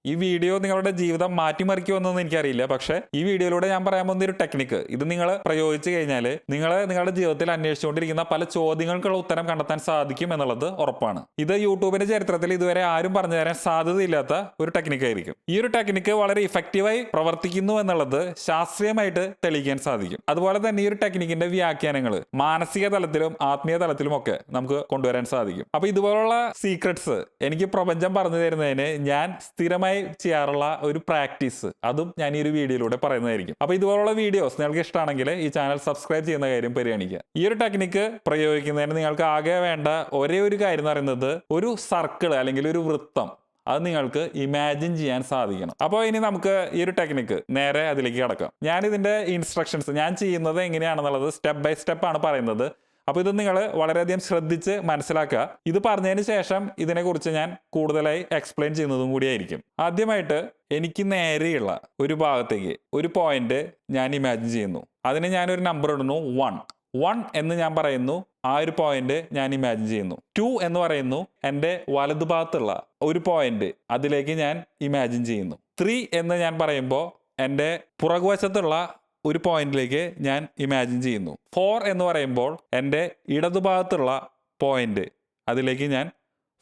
ഈ വീഡിയോ നിങ്ങളുടെ ജീവിതം മാറ്റിമറിക്കുമെന്നൊന്നും എനിക്കറിയില്ല. പക്ഷേ ഈ വീഡിയോയിലൂടെ ഞാൻ പറയാൻ പോകുന്ന ഒരു ടെക്നിക്ക്, ഇത് നിങ്ങൾ പ്രയോഗിച്ചു കഴിഞ്ഞാൽ നിങ്ങളുടെ ജീവിതത്തിൽ അന്വേഷിച്ചുകൊണ്ടിരിക്കുന്ന പല ചോദ്യങ്ങൾക്കുള്ള ഉത്തരം കണ്ടെത്താൻ സാധിക്കും എന്നുള്ളത് ഉറപ്പാണ്. ഇത് യൂട്യൂബിന്റെ ചരിത്രത്തിൽ ഇതുവരെ ആരും പറഞ്ഞു തരാൻ സാധ്യതയില്ലാത്ത ഒരു ടെക്നിക്കായിരിക്കും. ഈ ഒരു ടെക്നിക്ക് വളരെ ഇഫക്റ്റീവായി പ്രവർത്തിക്കുന്നു എന്നുള്ളത് ശാസ്ത്രീയമായിട്ട് തെളിയിക്കാൻ സാധിക്കും. അതുപോലെ തന്നെ ഈ ഒരു ടെക്നിക്കിന്റെ വ്യാഖ്യാനങ്ങൾ മാനസിക തലത്തിലും ആത്മീയ തലത്തിലും ഒക്കെ നമുക്ക് കൊണ്ടുവരാൻ സാധിക്കും. അപ്പൊ ഇതുപോലുള്ള സീക്രട്സ് എനിക്ക് പ്രപഞ്ചം പറഞ്ഞു തരുന്നതിന് ഞാൻ സ്ഥിരമായി ചെയ്യാറുള്ള ഒരു പ്രാക്ടീസ്, അതും ഞാൻ ഈ ഒരു വീഡിയോയിലൂടെ പറയുന്നതായിരിക്കും. അപ്പൊ ഇതുപോലുള്ള വീഡിയോസ് നിങ്ങൾക്ക് ഇഷ്ടമാണെങ്കിൽ ഈ ചാനൽ സബ്സ്ക്രൈബ് ചെയ്യുന്ന കാര്യം പരിഗണിക്കുക. ഈ ഒരു ടെക്നിക്ക് പ്രയോഗിക്കുന്നതിന് നിങ്ങൾക്ക് ആകെ വേണ്ട ഒരേ ഒരു കാര്യം എന്ന് പറയുന്നത് ഒരു സർക്കിൾ അല്ലെങ്കിൽ ഒരു വൃത്തം, അത് നിങ്ങൾക്ക് ഇമാജിൻ ചെയ്യാൻ സാധിക്കണം. അപ്പോൾ ഇനി നമുക്ക് ഈ ഒരു ടെക്നിക്ക് നേരെ അതിലേക്ക് കടക്കാം. ഞാൻ ഇതിന്റെ ഇൻസ്ട്രക്ഷൻസ് ഞാൻ ചെയ്യുന്നത് എങ്ങനെയാണെന്നുള്ളത് സ്റ്റെപ്പ് ബൈ സ്റ്റെപ്പ് ആണ് പറയുന്നത്. അപ്പോൾ ഇത് നിങ്ങൾ വളരെയധികം ശ്രദ്ധിച്ച് മനസ്സിലാക്കുക. ഇത് പറഞ്ഞതിന് ശേഷം ഇതിനെക്കുറിച്ച് ഞാൻ കൂടുതലായി എക്സ്പ്ലെയിൻ ചെയ്യുന്നതും കൂടിയായിരിക്കും. ആദ്യമായിട്ട് എനിക്ക് നേരെയുള്ള ഒരു ഭാഗത്തേക്ക് ഒരു പോയിന്റ് ഞാൻ ഇമാജിൻ ചെയ്യുന്നു. അതിന് ഞാനൊരു നമ്പർ ഇടുന്നു 1 എന്ന് ഞാൻ പറയുന്നു. ആ ഒരു പോയിന്റ് ഞാൻ ഇമാജിൻ ചെയ്യുന്നു. 2 എന്ന് പറയുന്നു എൻ്റെ വലതുഭാഗത്തുള്ള ഒരു പോയിന്റ്, അതിലേക്ക് ഞാൻ ഇമാജിൻ ചെയ്യുന്നു. 3 എന്ന് ഞാൻ പറയുമ്പോൾ എൻ്റെ പുറകുവശത്തുള്ള ഒരു പോയിന്റിലേക്ക് ഞാൻ ഇമാജിൻ ചെയ്യുന്നു. 4 എന്ന് പറയുമ്പോൾ എൻ്റെ ഇടതുഭാഗത്തുള്ള പോയിന്റ്, അതിലേക്ക് ഞാൻ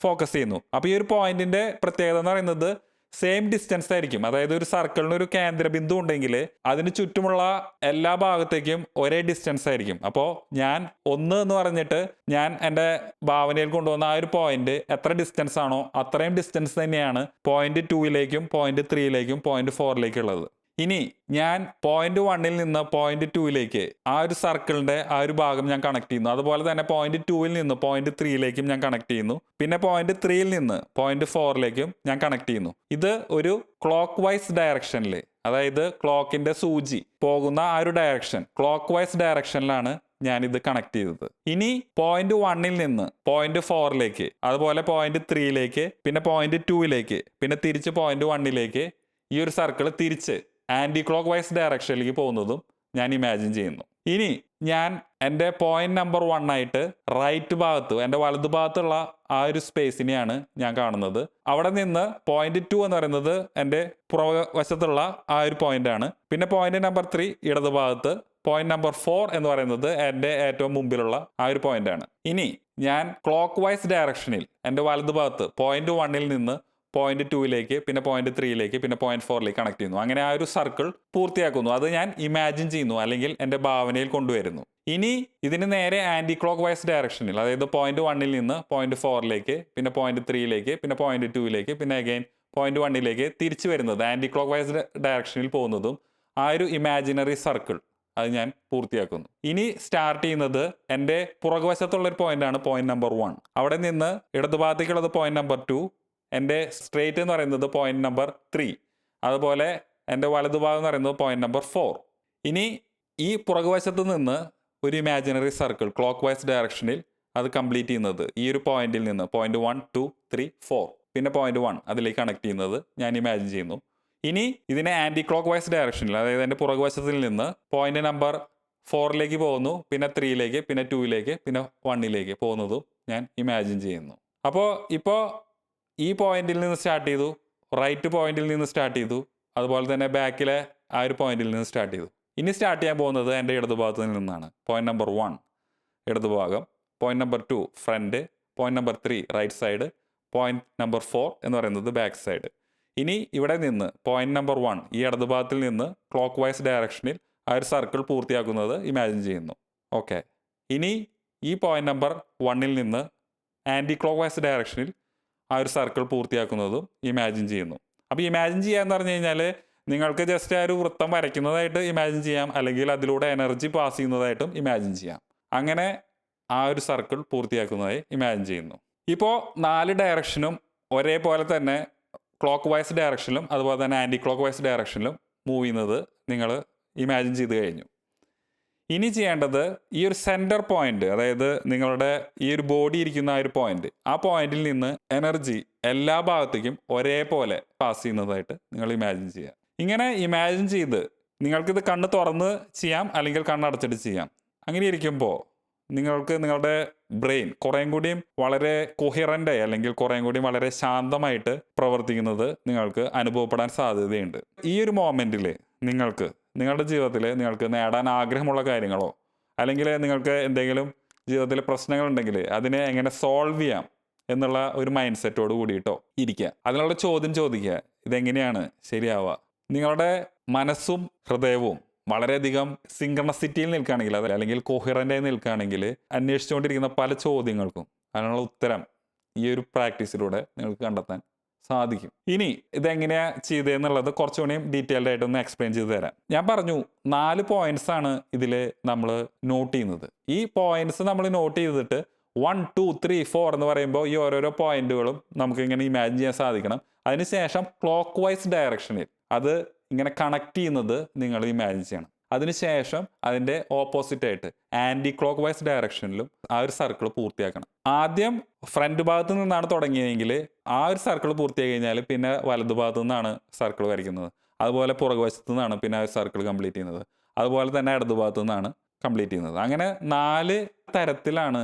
ഫോക്കസ് ചെയ്യുന്നു. അപ്പോൾ ഈ ഒരു പോയിന്റിന്റെ പ്രത്യേകത എന്ന് പറയുന്നത് സെയിം ഡിസ്റ്റൻസ് ആയിരിക്കും. അതായത് ഒരു സർക്കിളിന് ഒരു കേന്ദ്രബിന്ദു ഉണ്ടെങ്കിൽ അതിന് ചുറ്റുമുള്ള എല്ലാ ഭാഗത്തേക്കും ഒരേ ഡിസ്റ്റൻസ് ആയിരിക്കും. അപ്പോൾ ഞാൻ 1 എന്ന് പറഞ്ഞിട്ട് ഞാൻ എൻ്റെ ഭാവനയിൽ കൊണ്ടുവന്ന ആ ഒരു പോയിന്റ് എത്ര ഡിസ്റ്റൻസ് ആണോ അത്രയും ഡിസ്റ്റൻസ് തന്നെയാണ് പോയിന്റ് 2ലേക്കും പോയിന്റ് 3ലേക്കും പോയിന്റ് 4ലേക്കുള്ളത്. ഇനി ഞാൻ പോയിന്റ് 1ൽ നിന്ന് പോയിന്റ് 2ലേക്ക് ആ ഒരു സർക്കിളിന്റെ ആ ഒരു ഭാഗം ഞാൻ കണക്ട് ചെയ്യുന്നു. അതുപോലെ തന്നെ പോയിന്റ് 2ൽ നിന്ന് പോയിന്റ് 3ലേക്കും ഞാൻ കണക്ട് ചെയ്യുന്നു. പിന്നെ പോയിന്റ് 3ൽ നിന്ന് പോയിന്റ് 4ലേക്കും ഞാൻ കണക്ട് ചെയ്യുന്നു. ഇത് ഒരു ക്ലോക്ക് വൈസ് ഡയറക്ഷനിൽ, അതായത് ക്ലോക്കിന്റെ സൂചി പോകുന്ന ആ ഒരു ഡയറക്ഷൻ, ക്ലോക്ക് വൈസ് ഡയറക്ഷനിലാണ് ഞാനിത് കണക്ട് ചെയ്തത്. ഇനി പോയിന്റ് 1ൽ നിന്ന് പോയിന്റ് 4ലേക്ക്, അതുപോലെ പോയിന്റ് 3ലേക്ക്, പിന്നെ പോയിന്റ് 2ലേക്ക്, പിന്നെ തിരിച്ച് പോയിന്റ് 1ലേക്ക് ഈ ഒരു സർക്കിൾ തിരിച്ച് ആന്റി ക്ലോക്ക് വൈസ് ഡയറക്ഷനിലേക്ക് പോകുന്നതും ഞാൻ ഇമാജിൻ ചെയ്യുന്നു. ഇനി ഞാൻ എൻ്റെ പോയിന്റ് നമ്പർ 1 ആയിട്ട് റൈറ്റ് ഭാഗത്ത് എൻ്റെ വലതു ഭാഗത്തുള്ള ആ ഒരു സ്പേസിനെയാണ് ഞാൻ കാണുന്നത്. അവിടെ നിന്ന് പോയിന്റ് 2 എന്ന് പറയുന്നത് എൻ്റെ പുറവശത്തുള്ള ആ ഒരു പോയിന്റ് ആണ്. പിന്നെ പോയിന്റ് നമ്പർ 3 ഇടതു ഭാഗത്ത്, പോയിന്റ് നമ്പർ 4 എന്ന് പറയുന്നത് എൻ്റെ ഏറ്റവും മുമ്പിലുള്ള ആ ഒരു പോയിന്റ് ആണ്. ഇനി ഞാൻ ക്ലോക്ക് വൈസ് ഡയറക്ഷനിൽ എൻ്റെ വലതു ഭാഗത്ത് പോയിന്റ് 1ൽ നിന്ന് പോയിന്റ് 2ലേക്ക്, പിന്നെ പോയിന്റ് 3ലേക്ക്, പിന്നെ പോയിന്റ് 4ലേക്ക് കണക്ട് ചെയ്യുന്നു. അങ്ങനെ ആ ഒരു സർക്കിൾ പൂർത്തിയാക്കുന്നു. അത് ഞാൻ ഇമാജിൻ ചെയ്യുന്നു, അല്ലെങ്കിൽ എൻ്റെ ഭാവനയിൽ കൊണ്ടുവരുന്നു. ഇനി ഇതിന് നേരെ ആന്റി ക്ലോക്ക് വൈസ് ഡയറക്ഷനിൽ, അതായത് പോയിന്റ് 1ൽ നിന്ന് പോയിന്റ് 4ലേക്ക്, പിന്നെ പോയിന്റ് 3ലേക്ക്, പിന്നെ പോയിന്റ് 2ലേക്ക്, പിന്നെ അഗൈൻ പോയിന്റ് 1ലേക്ക് തിരിച്ചു വരുന്നത്, ആന്റി ക്ലോക്ക് വൈസ് ഡയറക്ഷനിൽ പോകുന്നതും ആ ഒരു ഇമാജിനറി സർക്കിൾ അത് ഞാൻ പൂർത്തിയാക്കുന്നു. ഇനി സ്റ്റാർട്ട് ചെയ്യുന്നത് എൻ്റെ പുറകുവശത്തുള്ള ഒരു പോയിന്റ് ആണ്, പോയിന്റ് നമ്പർ 1. അവിടെ നിന്ന് ഇടതുഭാഗത്തേക്കുള്ളത് പോയിന്റ് നമ്പർ 2, എൻ്റെ സ്ട്രേറ്റ് എന്ന് പറയുന്നത് പോയിന്റ് നമ്പർ 3, അതുപോലെ എൻ്റെ വലതുഭാഗം എന്ന് പറയുന്നത് പോയിന്റ് നമ്പർ 4. ഇനി ഈ പുറകുവശത്ത് നിന്ന് ഒരു ഇമാജിനറി സർക്കിൾ ക്ലോക്ക് വൈസ് ഡയറക്ഷനിൽ അത് കംപ്ലീറ്റ് ചെയ്യുന്നത് ഈ ഒരു പോയിന്റിൽ നിന്ന് പോയിന്റ് 1, 2, 3, 4, പിന്നെ പോയിന്റ് 1 അതിലേക്ക് കണക്ട് ചെയ്യുന്നത് ഞാൻ ഇമാജിൻ ചെയ്യുന്നു. ഇനി ഇതിനെ ആന്റി ക്ലോക്ക് വൈസ് ഡയറക്ഷനിൽ, അതായത് എൻ്റെ പുറകുവശത്തിൽ നിന്ന് പോയിന്റ് നമ്പർ 4ലേക്ക് പോകുന്നു, പിന്നെ 3ലേക്ക്, പിന്നെ 2ലേക്ക്, പിന്നെ 1ലേക്ക് പോകുന്നതും ഞാൻ ഇമാജിൻ ചെയ്യുന്നു. അപ്പോൾ ഇപ്പോൾ ഈ പോയിന്റിൽ നിന്ന് സ്റ്റാർട്ട് ചെയ്തു, റൈറ്റ് പോയിന്റിൽ നിന്ന് സ്റ്റാർട്ട് ചെയ്തു, അതുപോലെ തന്നെ ബാക്കിലെ ആ ഒരു പോയിന്റിൽ നിന്ന് സ്റ്റാർട്ട് ചെയ്തു. ഇനി സ്റ്റാർട്ട് ചെയ്യാൻ പോകുന്നത് എൻ്റെ ഇടതുഭാഗത്ത് നിന്നാണ്. പോയിന്റ് നമ്പർ 1 ഇടതുഭാഗം, point number 2 front, point number 3 right side, point number 4 എന്ന് പറയുന്നത് ബാക്ക് സൈഡ്. ഇനി ഇവിടെ നിന്ന് പോയിന്റ് നമ്പർ 1 ഈ ഇടതുഭാഗത്തിൽ നിന്ന് ക്ലോക്ക് വൈസ് ഡയറക്ഷനിൽ ആ ഒരു സർക്കിൾ പൂർത്തിയാക്കുന്നത് ഇമാജിൻ ചെയ്യുന്നു. ഓക്കെ. ഇനി ഈ പോയിന്റ് നമ്പർ 1ൽ നിന്ന് ആന്റി ക്ലോക്ക് വൈസ് ഡയറക്ഷനിൽ ആ ഒരു സർക്കിൾ പൂർത്തിയാക്കുന്നതും ഇമാജിൻ ചെയ്യുന്നു. അപ്പോൾ ഇമാജിൻ ചെയ്യാന്ന് പറഞ്ഞു കഴിഞ്ഞാൽ നിങ്ങൾക്ക് ജസ്റ്റ് ആ ഒരു വൃത്തം വരയ്ക്കുന്നതായിട്ട് ഇമാജിൻ ചെയ്യാം, അല്ലെങ്കിൽ അതിലൂടെ എനർജി പാസ് ചെയ്യുന്നതായിട്ടും ഇമാജിൻ ചെയ്യാം. അങ്ങനെ ആ ഒരു സർക്കിൾ പൂർത്തിയാക്കുന്നതായി ഇമാജിൻ ചെയ്യുന്നു. ഇപ്പോൾ 4 ഡയറക്ഷനും ഒരേപോലെ തന്നെ ക്ലോക്ക് വൈസ് ഡയറക്ഷനിലും അതുപോലെ തന്നെ ആൻറ്റി ക്ലോക്ക് വൈസ് ഡയറക്ഷനിലും മൂവ് ചെയ്യുന്നത് നിങ്ങൾ ഇമാജിൻ ചെയ്ത് കഴിഞ്ഞു. ഇനി ചെയ്യേണ്ടത് ഈ ഒരു സെൻറ്റർ പോയിന്റ്, അതായത് നിങ്ങളുടെ ഈ ഒരു ബോഡി ഇരിക്കുന്ന ആ ഒരു പോയിന്റ്, ആ പോയിന്റിൽ നിന്ന് എനർജി എല്ലാ ഭാഗത്തേക്കും ഒരേപോലെ പാസ് ചെയ്യുന്നതായിട്ട് നിങ്ങൾ ഇമാജിൻ ചെയ്യുക. ഇങ്ങനെ ഇമാജിൻ ചെയ്ത് നിങ്ങൾക്കിത് കണ്ണ് തുറന്ന് ചെയ്യാം, അല്ലെങ്കിൽ കണ്ണടച്ചിട്ട് ചെയ്യാം. അങ്ങനെ ഇരിക്കുമ്പോൾ നിങ്ങൾക്ക് നിങ്ങളുടെ ബ്രെയിൻ കുറേം കൂടിയും വളരെ കൊഹിറൻ്റായി അല്ലെങ്കിൽ കുറേം കൂടി വളരെ ശാന്തമായിട്ട് പ്രവർത്തിക്കുന്നത് നിങ്ങൾക്ക് അനുഭവപ്പെടാൻ സാധ്യതയുണ്ട്. ഈ ഒരു മൊമെൻറ്റിൽ നിങ്ങളുടെ ജീവിതത്തിൽ നിങ്ങൾക്ക് നേടാൻ ആഗ്രഹമുള്ള കാര്യങ്ങളോ അല്ലെങ്കിൽ നിങ്ങൾക്ക് എന്തെങ്കിലും ജീവിതത്തിൽ പ്രശ്നങ്ങളുണ്ടെങ്കിൽ അതിനെ എങ്ങനെ സോൾവ് ചെയ്യാം എന്നുള്ള ഒരു മൈൻഡ് സെറ്റോട് കൂടിയിട്ടോ ഇരിക്കുക. അതിനുള്ള ചോദ്യം ചോദിക്കുക, ഇതെങ്ങനെയാണ് ശരിയാവുക? നിങ്ങളുടെ മനസ്സും ഹൃദയവും വളരെയധികം സിങ്ക്രണസിറ്റിയിൽ നിൽക്കുകയാണെങ്കിൽ അല്ലെങ്കിൽ കൊഹിറൻ്റായി നിൽക്കുകയാണെങ്കിൽ അന്വേഷിച്ചുകൊണ്ടിരിക്കുന്ന പല ചോദ്യങ്ങൾക്കും അതിനുള്ള ഉത്തരം ഈ ഒരു പ്രാക്ടീസിലൂടെ നിങ്ങൾക്ക് കണ്ടെത്താൻ സാധിക്കും. ഇനി ഇതെങ്ങനെയാ ചെയ്തതെന്നുള്ളത് കുറച്ചുകൂടിയും ഡീറ്റെയിൽഡ് ആയിട്ടൊന്ന് എക്സ്പ്ലെയിൻ ചെയ്ത് തരാം. ഞാൻ പറഞ്ഞു 4 പോയിന്റ്സ് ആണ് ഇതിൽ നമ്മൾ നോട്ട് ചെയ്യുന്നത്. ഈ പോയിന്റ്സ് നമ്മൾ നോട്ട് ചെയ്തിട്ട് 1 2 3 4 എന്ന് പറയുമ്പോൾ ഈ ഓരോരോ പോയിന്റുകളും നമുക്ക് ഇങ്ങനെ ഇമാജിൻ ചെയ്യാൻ സാധിക്കണം. അതിനുശേഷം ക്ലോക്ക് വൈസ് ഡയറക്ഷനിൽ അത് ഇങ്ങനെ കണക്ട് ചെയ്യുന്നത് നിങ്ങൾ ഇമാജിൻ ചെയ്യണം. അതിനുശേഷം അതിൻ്റെ ഓപ്പോസിറ്റ് ആയിട്ട് ആൻറ്റി ക്ലോക്ക് വൈസ് ഡയറക്ഷനിലും ആ ഒരു സർക്കിൾ പൂർത്തിയാക്കണം. ആദ്യം ഫ്രണ്ട് ഭാഗത്ത് നിന്നാണ് തുടങ്ങിയതെങ്കിൽ ആ ഒരു സർക്കിൾ പൂർത്തിയായി കഴിഞ്ഞാൽ പിന്നെ വലതുഭാഗത്തു നിന്നാണ് സർക്കിൾ വരയ്ക്കുന്നത്. അതുപോലെ പുറകുവശത്തു നിന്നാണ് പിന്നെ ആ ഒരു സർക്കിൾ കംപ്ലീറ്റ് ചെയ്യുന്നത്. അതുപോലെ തന്നെ ഇടതുഭാഗത്തു നിന്നാണ് കംപ്ലീറ്റ് ചെയ്യുന്നത്. അങ്ങനെ 4 തരത്തിലാണ്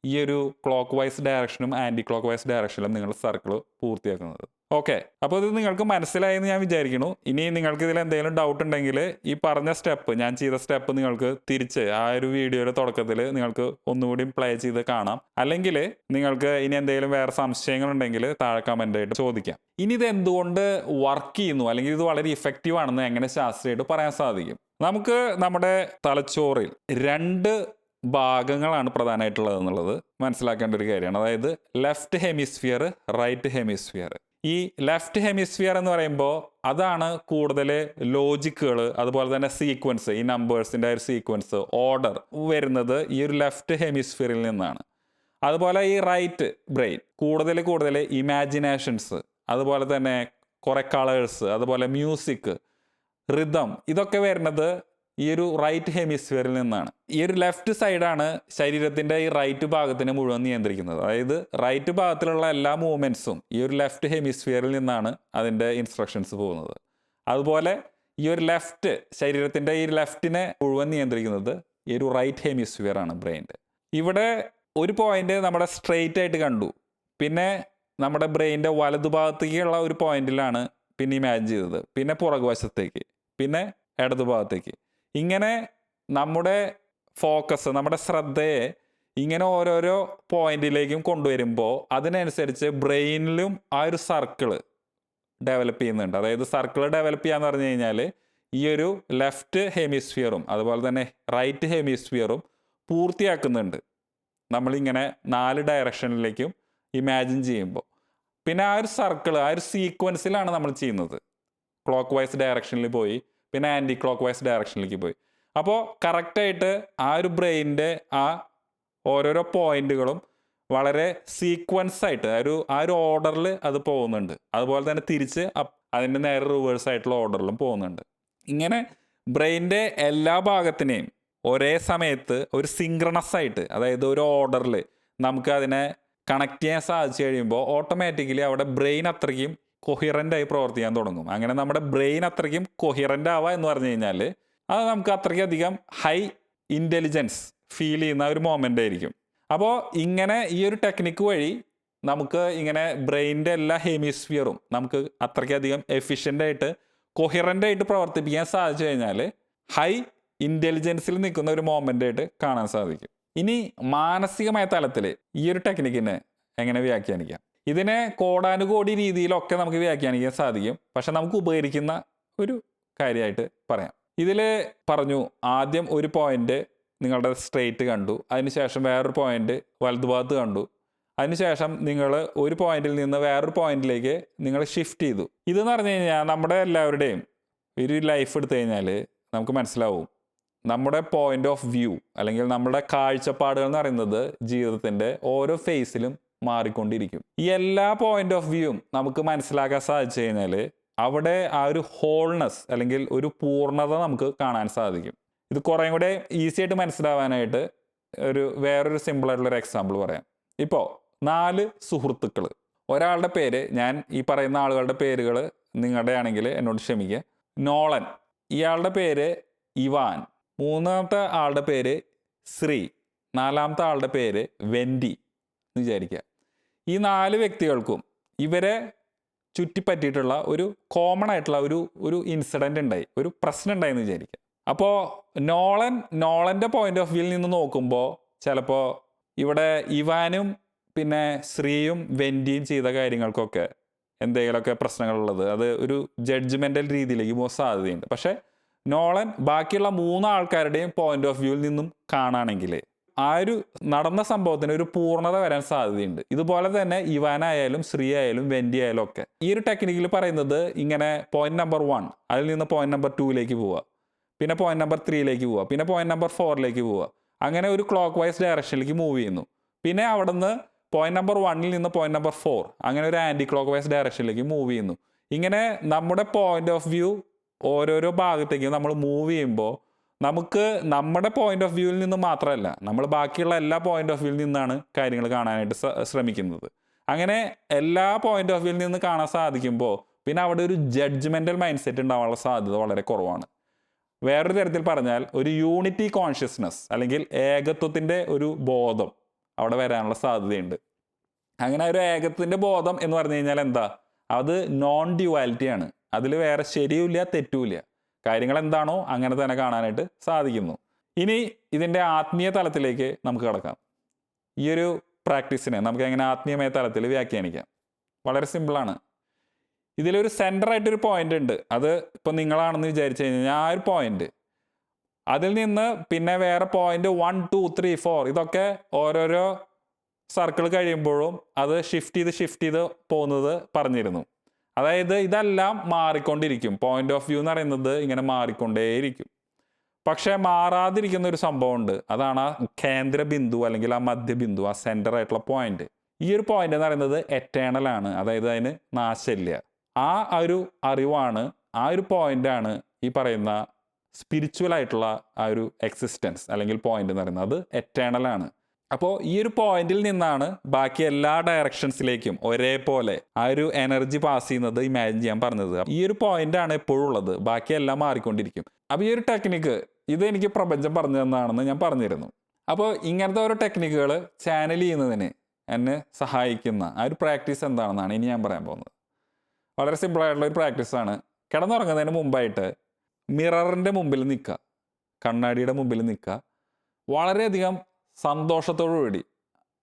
ഈ ഒരു ക്ലോക്ക് വൈസ് ഡയറക്ഷനും ആൻറ്റി ക്ലോക്ക് വൈസ് ഡയറക്ഷനിലും നിങ്ങൾ സർക്കിൾ പൂർത്തിയാക്കുന്നത്. ഓക്കെ, അപ്പോൾ ഇത് നിങ്ങൾക്ക് മനസ്സിലായെന്ന് ഞാൻ വിചാരിക്കുന്നു. ഇനി നിങ്ങൾക്ക് ഇതിൽ എന്തെങ്കിലും ഡൗട്ട് ഉണ്ടെങ്കിൽ ഈ പറഞ്ഞ സ്റ്റെപ്പ്, ഞാൻ ചെയ്ത സ്റ്റെപ്പ് നിങ്ങൾക്ക് തിരിച്ച് ആ ഒരു വീഡിയോയുടെ തുടക്കത്തിൽ നിങ്ങൾക്ക് ഒന്നുകൂടി പ്ലേ ചെയ്ത് കാണാം. അല്ലെങ്കിൽ നിങ്ങൾക്ക് ഇനി എന്തെങ്കിലും വേറെ സംശയങ്ങളുണ്ടെങ്കിൽ താഴെ കമൻ്റ് ആയിട്ട് ചോദിക്കാം. ഇനി ഇത് എന്തുകൊണ്ട് വർക്ക് ചെയ്യുന്നു അല്ലെങ്കിൽ ഇത് വളരെ ഇഫക്റ്റീവ് ആണെന്ന് എങ്ങനെ ശാസ്ത്രീയമായിട്ട് പറയാൻ സാധിക്കും? നമുക്ക് നമ്മുടെ തലച്ചോറിൽ 2 ഭാഗങ്ങളാണ് പ്രധാനമായിട്ടുള്ളത് എന്നുള്ളത് മനസ്സിലാക്കേണ്ട ഒരു കാര്യമാണ്. അതായത് ലെഫ്റ്റ് ഹെമിസ്ഫിയർ, റൈറ്റ് ഹെമിസ്ഫിയർ. ഈ ലെഫ്റ്റ് ഹെമിസ്ഫിയർ എന്ന് പറയുമ്പോൾ അതാണ് കൂടുതൽ ലോജിക്കുകൾ, അതുപോലെ തന്നെ സീക്വൻസ്, ഈ നമ്പേഴ്സിൻ്റെ ഒരു സീക്വൻസ്, ഓർഡർ വരുന്നത് ഈ ഒരു ലെഫ്റ്റ് ഹെമിസ്ഫിയറിൽ നിന്നാണ്. അതുപോലെ ഈ റൈറ്റ് ബ്രെയിൻ കൂടുതൽ ഇമാജിനേഷൻസ്, അതുപോലെ തന്നെ കുറേ കളേഴ്സ്, അതുപോലെ മ്യൂസിക്, റിതം, ഇതൊക്കെ വരുന്നത് ഈ ഒരു റൈറ്റ് ഹെമിസ്ഫിയറിൽ നിന്നാണ്. ഈ ഒരു ലെഫ്റ്റ് സൈഡാണ് ശരീരത്തിൻ്റെ ഈ റൈറ്റ് ഭാഗത്തിനെ മുഴുവൻ നിയന്ത്രിക്കുന്നത്. അതായത് റൈറ്റ് ഭാഗത്തിലുള്ള എല്ലാ മൂവ്മെൻറ്റ്സും ഈ ഒരു ലെഫ്റ്റ് ഹെമിസ്ഫിയറിൽ നിന്നാണ് അതിൻ്റെ ഇൻസ്ട്രക്ഷൻസ് പോകുന്നത്. അതുപോലെ ഈ ഒരു ലെഫ്റ്റ് ശരീരത്തിൻ്റെ ഈ ലെഫ്റ്റിനെ മുഴുവൻ നിയന്ത്രിക്കുന്നത് ഈ ഒരു റൈറ്റ് ഹെമിസ്ഫിയർ ആണ്, ബ്രെയിൻ്റെ. ഇവിടെ ഒരു പോയിന്റ് നമ്മുടെ സ്ട്രെയിറ്റ് ആയിട്ട് കണ്ടു. പിന്നെ നമ്മുടെ ബ്രെയിൻ്റെ വലതുഭാഗത്തേക്കുള്ള ഒരു പോയിന്റിലാണ് പിന്നെ ഇമാജിൻ ചെയ്തത്, പിന്നെ പുറകുവശത്തേക്ക്, പിന്നെ ഇടതുഭാഗത്തേക്ക്. ഇങ്ങനെ നമ്മുടെ ഫോക്കസ്, നമ്മുടെ ശ്രദ്ധയെ ഇങ്ങനെ ഓരോരോ പോയിന്റിലേക്കും കൊണ്ടുവരുമ്പോൾ അതിനനുസരിച്ച് ബ്രെയിനിലും ആ ഒരു സർക്കിള് ഡെവലപ്പ് ചെയ്യുന്നുണ്ട്. അതായത് സർക്കിൾ ഡെവലപ്പ് ചെയ്യാന്ന് പറഞ്ഞു കഴിഞ്ഞാൽ ഈ ഒരു ലെഫ്റ്റ് ഹെമിസ്ഫിയറും അതുപോലെ തന്നെ റൈറ്റ് ഹെമിസ്ഫിയറും പൂർത്തിയാക്കുന്നുണ്ട് നമ്മളിങ്ങനെ 4 ഡയറക്ഷനിലേക്കും ഇമാജിൻ ചെയ്യുമ്പോൾ. പിന്നെ ആ ഒരു സർക്കിൾ, ആ ഒരു സീക്വൻസിലാണ് നമ്മൾ ചെയ്യുന്നത്. ക്ലോക്ക് വൈസ് ഡയറക്ഷനിൽ പോയി, പിന്നെ ആൻറ്റി ക്ലോക്ക് വൈസ് ഡയറക്ഷനിലേക്ക് പോയി. അപ്പോൾ കറക്റ്റായിട്ട് ആ ഒരു ബ്രെയിനിൻ്റെ ആ ഓരോരോ പോയിന്റുകളും വളരെ സീക്വൻസ് ആയിട്ട് ആ ഒരു ഓർഡറിൽ അത് പോകുന്നുണ്ട്. അതുപോലെ തന്നെ തിരിച്ച് അതിൻ്റെ നേരെ റിവേഴ്സ് ആയിട്ടുള്ള ഓർഡറിലും പോകുന്നുണ്ട്. ഇങ്ങനെ ബ്രെയിനിൻ്റെ എല്ലാ ഭാഗത്തിനെയും ഒരേ സമയത്ത് ഒരു സിങ്ക്രണസ് ആയിട്ട്, അതായത് ഒരു ഓർഡറിൽ നമുക്ക് അതിനെ കണക്ട് ചെയ്യാൻ സാധിച്ചു കഴിയുമ്പോൾ ഓട്ടോമാറ്റിക്കലി അവിടെ ബ്രെയിൻ അത്രയ്ക്കും കൊഹിറൻ്റായി പ്രവർത്തിക്കാൻ തുടങ്ങും. അങ്ങനെ നമ്മുടെ ബ്രെയിൻ അത്രയ്ക്കും കൊഹിറൻ്റ് ആവുക എന്ന് പറഞ്ഞു കഴിഞ്ഞാൽ അത് നമുക്ക് അത്രയ്ക്കധികം ഹൈ ഇൻ്റലിജൻസ് ഫീൽ ചെയ്യുന്ന ഒരു മൊമെൻ്റ് ആയിരിക്കും. അപ്പോൾ ഇങ്ങനെ ഈ ഒരു ടെക്നിക്ക് വഴി നമുക്ക് ഇങ്ങനെ ബ്രെയിനിൻ്റെ എല്ലാ ഹെമിസ്ഫിയറും നമുക്ക് അത്രയ്ക്കധികം എഫിഷ്യൻ്റായിട്ട് കൊഹിറൻ്റായിട്ട് പ്രവർത്തിപ്പിക്കാൻ സാധിച്ചു കഴിഞ്ഞാൽ ഹൈ ഇൻ്റലിജൻസിൽ നിൽക്കുന്ന ഒരു മൊമെൻ്റ് ആയിട്ട് കാണാൻ സാധിക്കും. ഇനി മാനസികമായ തലത്തിൽ ഈ ഒരു ടെക്നിക്കിനെ എങ്ങനെ വ്യാഖ്യാനിക്കാം? ഇതിനെ കോടാനുകോടി രീതിയിലൊക്കെ നമുക്ക് വ്യാഖ്യാനിക്കാൻ സാധിക്കും. പക്ഷെ നമുക്ക് ഉപകരിക്കുന്ന ഒരു കാര്യമായിട്ട് പറയാം. ഇതിൽ പറഞ്ഞു, ആദ്യം ഒരു പോയിന്റ് നിങ്ങളുടെ സ്ട്രെയിറ്റ് കണ്ടു, അതിനുശേഷം വേറൊരു പോയിന്റ് വലതുഭാഗത്ത് കണ്ടു, അതിനുശേഷം നിങ്ങൾ ഒരു പോയിന്റിൽ നിന്ന് വേറൊരു പോയിന്റിലേക്ക് നിങ്ങൾ ഷിഫ്റ്റ് ചെയ്തു. ഇതെന്ന് പറഞ്ഞു കഴിഞ്ഞാൽ നമ്മുടെ എല്ലാവരുടെയും ഒരു ലൈഫ് എടുത്തു കഴിഞ്ഞാൽ നമുക്ക് മനസ്സിലാവും, നമ്മുടെ പോയിന്റ് ഓഫ് വ്യൂ അല്ലെങ്കിൽ നമ്മുടെ കാഴ്ചപ്പാടുകൾ എന്ന് പറയുന്നത് ജീവിതത്തിൻ്റെ ഓരോ ഫേസിലും മാറിക്കൊണ്ടിരിക്കും. ഈ എല്ലാ പോയിന്റ് ഓഫ് വ്യൂവും നമുക്ക് മനസ്സിലാക്കാൻ സാധിച്ചു കഴിഞ്ഞാൽ അവിടെ ആ ഒരു ഹോൾനെസ് അല്ലെങ്കിൽ ഒരു പൂർണ്ണത നമുക്ക് കാണാൻ സാധിക്കും. ഇത് കുറേം കൂടെ ഈസി ആയിട്ട് മനസ്സിലാവാനായിട്ട് വേറൊരു സിമ്പിളായിട്ടുള്ളൊരു എക്സാമ്പിൾ പറയാം. ഇപ്പോൾ 4 സുഹൃത്തുക്കൾ, ഒരാളുടെ പേര്, ഞാൻ ഈ പറയുന്ന ആളുകളുടെ പേരുകൾ നിങ്ങളുടെ ആണെങ്കിൽ എന്നോട് ക്ഷമിക്കുക. നോളൻ, ഇയാളുടെ പേര് ഇവാൻ, മൂന്നാമത്തെ ആളുടെ പേര് ശ്രീ, നാലാമത്തെ ആളുടെ പേര് വെൻഡി എന്ന് വിചാരിക്കുക. ഈ 4 വ്യക്തികൾക്കും ഇവരെ ചുറ്റിപ്പറ്റിയിട്ടുള്ള ഒരു കോമൺ ആയിട്ടുള്ള ഒരു ഇൻസിഡൻറ്റ് ഉണ്ടായി, ഒരു പ്രശ്നം ഉണ്ടായെന്ന് വിചാരിക്കുക. അപ്പോൾ നോളൻ്റെ പോയിന്റ് ഓഫ് വ്യൂവിൽ നിന്ന് നോക്കുമ്പോൾ ചിലപ്പോൾ ഇവിടെ ഇവാനും പിന്നെ ശ്രീയും വെൻഡിയും ചെയ്ത കാര്യങ്ങൾക്കൊക്കെ എന്തെങ്കിലുമൊക്കെ പ്രശ്നങ്ങളുള്ളത് അത് ഒരു ജഡ്ജ്മെൻ്റൽ രീതിയിലേക്ക് പോകാൻ സാധ്യതയുണ്ട്. പക്ഷേ നോളൻ ബാക്കിയുള്ള 3 ആൾക്കാരുടെയും പോയിന്റ് ഓഫ് വ്യൂവിൽ നിന്നും കാണുകയാണെങ്കിൽ ആ ഒരു നടന്ന സംഭവത്തിന് ഒരു പൂർണ്ണത വരാൻ സാധ്യതയുണ്ട്. ഇതുപോലെ തന്നെ ഇവാനായാലും ശ്രീ ആയാലും വെൻഡി ആയാലും ഒക്കെ ഈ ഒരു ടെക്നിക്കിൽ പറയുന്നത് ഇങ്ങനെ പോയിന്റ് നമ്പർ 1 അതിൽ നിന്ന് പോയിന്റ് നമ്പർ 2ലേക്ക് പോവുക, പിന്നെ പോയിന്റ് നമ്പർ 3ലേക്ക് പോവുക, പിന്നെ പോയിന്റ് നമ്പർ 4ലേക്ക് പോവുക. അങ്ങനെ ഒരു ക്ലോക്ക് വൈസ് ഡയറക്ഷനിലേക്ക് മൂവ് ചെയ്യുന്നു. പിന്നെ അവിടെ നിന്ന് പോയിന്റ് നമ്പർ 1ൽ നിന്ന് പോയിന്റ് നമ്പർ 4 അങ്ങനെ ഒരു ആൻറ്റി ക്ലോക്ക് വൈസ് ഡയറക്ഷനിലേക്ക് മൂവ് ചെയ്യുന്നു. ഇങ്ങനെ നമ്മുടെ പോയിന്റ് ഓഫ് വ്യൂ ഓരോരോ ഭാഗത്തേക്കും നമ്മൾ മൂവ് ചെയ്യുമ്പോൾ നമുക്ക് നമ്മുടെ പോയിന്റ് ഓഫ് വ്യൂവിൽ നിന്ന് മാത്രമല്ല, നമ്മൾ ബാക്കിയുള്ള എല്ലാ പോയിന്റ് ഓഫ് വ്യൂവിൽ നിന്നാണ് കാര്യങ്ങൾ കാണാനായിട്ട് ശ്രമിക്കുന്നത്. അങ്ങനെ എല്ലാ പോയിന്റ് ഓഫ് വ്യൂവിൽ നിന്ന് കാണാൻ സാധിക്കുമ്പോൾ പിന്നെ അവിടെ ഒരു ജഡ്ജ്മെൻ്റൽ മൈൻഡ് സെറ്റ് ഉണ്ടാവാനുള്ള സാധ്യത വളരെ കുറവാണ്. വേറൊരു തരത്തിൽ പറഞ്ഞാൽ ഒരു യൂണിറ്റി കോൺഷ്യസ്നസ് അല്ലെങ്കിൽ ഏകത്വത്തിൻ്റെ ഒരു ബോധം അവിടെ വരാനുള്ള സാധ്യതയുണ്ട്. അങ്ങനെ ഒരു ഏകത്വത്തിൻ്റെ ബോധം എന്ന് പറഞ്ഞു കഴിഞ്ഞാൽ എന്താ, അത് നോൺ ഡ്യുവാലിറ്റിയാണ്. അതിൽ വേറെ ശരിയുമില്ല തെറ്റുമില്ല, കാര്യങ്ങൾ എന്താണോ അങ്ങനെ തന്നെ കാണാനായിട്ട് സാധിക്കുന്നു. ഇനി ഇതിൻ്റെ ആത്മീയ തലത്തിലേക്ക് നമുക്ക് കടക്കാം. ഈ ഒരു പ്രാക്ടീസിനെ നമുക്ക് എങ്ങനെ ആത്മീയമായ തലത്തിൽ വ്യാഖ്യാനിക്കാം? വളരെ സിമ്പിളാണ്. ഇതിലൊരു സെൻറ്ററായിട്ടൊരു പോയിന്റ് ഉണ്ട്. അത് ഇപ്പം നിങ്ങളാണെന്ന് വിചാരിച്ചു കഴിഞ്ഞാൽ ആ ഒരു പോയിന്റ്, അതിൽ നിന്ന് പിന്നെ വേറെ പോയിന്റ് 1 2 3 4 ഇതൊക്കെ ഓരോരോ സർക്കിൾ കഴിയുമ്പോഴും അത് ഷിഫ്റ്റ് ചെയ്ത് പോകുന്നത് പറഞ്ഞിരുന്നു. അതായത് ഇതെല്ലാം മാറിക്കൊണ്ടിരിക്കും. പോയിന്റ് ഓഫ് വ്യൂ എന്ന് പറയുന്നത് ഇങ്ങനെ മാറിക്കൊണ്ടേയിരിക്കും. പക്ഷേ മാറാതിരിക്കുന്ന ഒരു സംഭവമുണ്ട്. അതാണ് ആ കേന്ദ്ര ബിന്ദു അല്ലെങ്കിൽ ആ മധ്യബിന്ദു, ആ സെൻറ്റർ ആയിട്ടുള്ള പോയിന്റ്. ഈ ഒരു പോയിന്റ് എന്ന് പറയുന്നത് എറ്റേണൽ ആണ്, അതായത് അതിന് നാശമില്ല. ആ ഒരു അറിവാണ്, ആ ഒരു പോയിന്റാണ് ഈ പറയുന്ന സ്പിരിച്വൽ ആയിട്ടുള്ള ആ ഒരു എക്സിസ്റ്റൻസ് അല്ലെങ്കിൽ പോയിന്റ് എന്ന് പറയുന്നത്. അത് എറ്റേണൽ ആണ്. അപ്പോൾ ഈ ഒരു പോയിന്റിൽ നിന്നാണ് ബാക്കി എല്ലാ ഡയറക്ഷൻസിലേക്കും ഒരേപോലെ ആ ഒരു എനർജി പാസ് ചെയ്യുന്നത് ഇമാജിൻ ചെയ്യാൻ പറഞ്ഞത്. ഈ ഒരു പോയിന്റാണ് എപ്പോഴും ഉള്ളത്, ബാക്കിയെല്ലാം മാറിക്കൊണ്ടിരിക്കും. അപ്പോൾ ഈ ഒരു ടെക്നിക്ക് ഇത് എനിക്ക് പ്രപഞ്ചം പറഞ്ഞു തന്നാണെന്ന് ഞാൻ പറഞ്ഞിരുന്നു. അപ്പോൾ ഇങ്ങനത്തെ ഓരോ ടെക്നിക്കുകൾ ചാനൽ ചെയ്യുന്നതിന് എന്നെ സഹായിക്കുന്ന ആ ഒരു പ്രാക്ടീസ് എന്താണെന്നാണ് ഇനി ഞാൻ പറയാൻ പോകുന്നത്. വളരെ സിമ്പിളായിട്ടുള്ള ഒരു പ്രാക്ടീസാണ്. കിടന്നുറങ്ങുന്നതിന് മുമ്പായിട്ട് മിററിൻ്റെ മുമ്പിൽ നിൽക്കുക, കണ്ണാടിയുടെ മുമ്പിൽ നിൽക്കുക. വളരെയധികം സന്തോഷത്തോടുകൂടി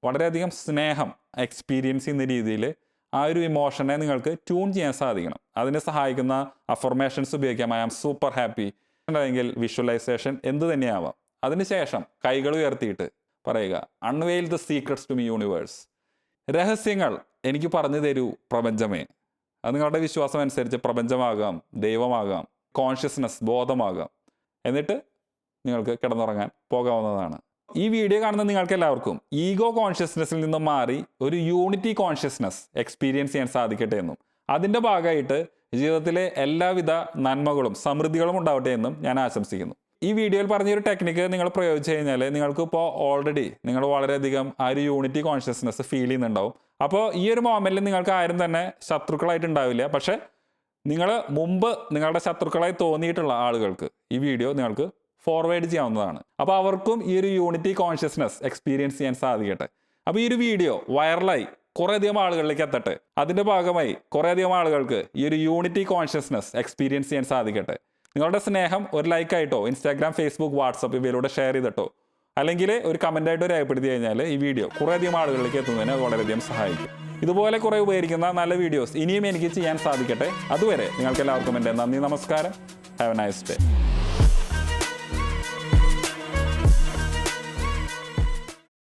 വളരെയധികം സ്നേഹം എക്സ്പീരിയൻസ് ചെയ്യുന്ന രീതിയിൽ ആ ഒരു ഇമോഷനെ നിങ്ങൾക്ക് ട്യൂൺ ചെയ്യാൻ സാധിക്കണം. അതിനെ സഹായിക്കുന്ന അഫർമേഷൻസ് ഉപയോഗിക്കാം. ഐ ആം സൂപ്പർ ഹാപ്പി അല്ലെങ്കിൽ വിഷ്വലൈസേഷൻ എന്ത് തന്നെയാവാം. അതിനുശേഷം കൈകൾ ഉയർത്തിയിട്ട് പറയുക, unveil the secrets to me universe. രഹസ്യങ്ങൾ എനിക്ക് പറഞ്ഞു തരൂ പ്രപഞ്ചമേ. അത് നിങ്ങളുടെ വിശ്വാസം അനുസരിച്ച് പ്രപഞ്ചമാകാം, ദൈവമാകാം, കോൺഷ്യസ്നസ് ബോധമാകാം. എന്നിട്ട് നിങ്ങൾക്ക് കിടന്നുറങ്ങാൻ പോകാവുന്നതാണ്. ഈ വീഡിയോ കാണുന്ന നിങ്ങൾക്ക് എല്ലാവർക്കും ഈഗോ കോൺഷ്യസ്നെസ്സിൽ നിന്നും മാറി ഒരു യൂണിറ്റി കോൺഷ്യസ്നസ് എക്സ്പീരിയൻസ് ചെയ്യാൻ സാധിക്കട്ടെ എന്നും അതിൻ്റെ ഭാഗമായിട്ട് ജീവിതത്തിലെ എല്ലാവിധ നന്മകളും സമൃദ്ധികളും ഉണ്ടാവട്ടെ എന്നും ഞാൻ ആശംസിക്കുന്നു. ഈ വീഡിയോയിൽ പറഞ്ഞൊരു ടെക്നിക്ക് നിങ്ങൾ പ്രയോഗിച്ചു കഴിഞ്ഞാൽ നിങ്ങൾക്ക് ഇപ്പോൾ ഓൾറെഡി നിങ്ങൾ വളരെയധികം ആ ഒരു യൂണിറ്റി കോൺഷ്യസ്നസ് ഫീൽ ചെയ്യുന്നുണ്ടാവും. അപ്പോൾ ഈ ഒരു മൊമെന്റിൽ നിങ്ങൾക്ക് ആരും തന്നെ ശത്രുക്കളായിട്ട് ഉണ്ടാവില്ല. പക്ഷേ നിങ്ങൾ മുമ്പ് നിങ്ങളുടെ ശത്രുക്കളായി തോന്നിയിട്ടുള്ള ആളുകൾക്ക് ഈ വീഡിയോ നിങ്ങൾക്ക് ഫോർവേഡ് ചെയ്യാവുന്നതാണ്. അപ്പോൾ അവർക്കും ഈ ഒരു യൂണിറ്റി കോൺഷ്യസ്നസ് എക്സ്പീരിയൻസ് ചെയ്യാൻ സാധിക്കട്ടെ. അപ്പോൾ ഈ ഒരു വീഡിയോ വൈറലായി കുറേയധികം ആളുകളിലേക്ക് എത്തട്ടെ. അതിൻ്റെ ഭാഗമായി കുറേയധികം ആളുകൾക്ക് ഈ ഒരു യൂണിറ്റി കോൺഷ്യസ്നസ് എക്സ്പീരിയൻസ് ചെയ്യാൻ സാധിക്കട്ടെ. നിങ്ങളുടെ സ്നേഹം ഒരു ലൈക്കായിട്ടോ ഇൻസ്റ്റാഗ്രാം, ഫേസ്ബുക്ക്, വാട്സപ്പ് ഇവയിലൂടെ ഷെയർ ചെയ്തിട്ടോ അല്ലെങ്കിൽ ഒരു കമൻറ്റായിട്ടോ രേഖപ്പെടുത്തി കഴിഞ്ഞാൽ ഈ വീഡിയോ കുറേയധികം ആളുകളിലേക്ക് എത്തുന്നതിന് വളരെയധികം സഹായിക്കും. ഇതുപോലെ കുറേ ഉപകരിക്കുന്ന നല്ല വീഡിയോസ് ഇനിയും എനിക്ക് ചെയ്യാൻ സാധിക്കട്ടെ. അതുവരെ നിങ്ങൾക്ക് എല്ലാവർക്കും എൻ്റെ നന്ദി, നമസ്കാരം. Have A nice day.